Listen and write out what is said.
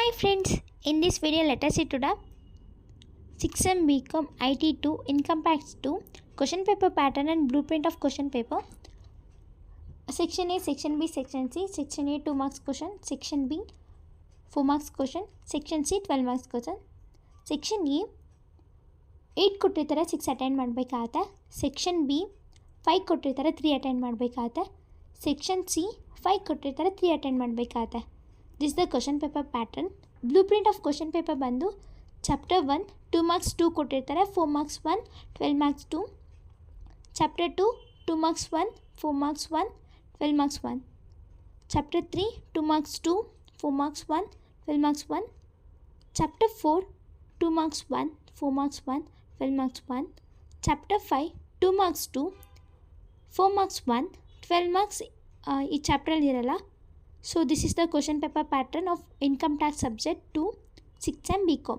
Hi friends, in this video let us see to the 6M BCom IT2 Income Tax 2 question paper pattern and blueprint of question paper. Section A, Section B, Section C. Section A 2 marks question, Section B 4 marks question, Section C 12 marks question. Section A 8 ಕೊಟ್ಟಿರ್ತಾರೆ 6 attend ಮಾಡಬೇಕಾಗುತ್ತೆ. Section B 5 ಕೊಟ್ಟಿರ್ತಾರೆ 3 attend ಮಾಡಬೇಕಾಗುತ್ತೆ. Section C 5 ಕೊಟ್ಟಿರ್ತಾರೆ 3 attend ಮಾಡಬೇಕಾಗುತ್ತೆ. This the question paper pattern. Blue print of question paper ಬಂದು chapter 1 2 marks 2 ಕೊಟ್ಟಿರ್ತಾರೆ, 4 marks 1 12 marks 2. Chapter 2 2 marks 1 4 marks 1 12 marks 1. Chapter 3 2 marks 2 4 marks 1 12 marks 1. Chapter 4 2 marks 1 4 marks 1 12 marks 1. Chapter 5 2 marks 2 4 marks 1 12 marks ಈ ಚಾಪ್ಟ್ರಲ್ಲಿ ಇರಲ್ಲ. So this is the question paper pattern of income tax subject to 6M BCom.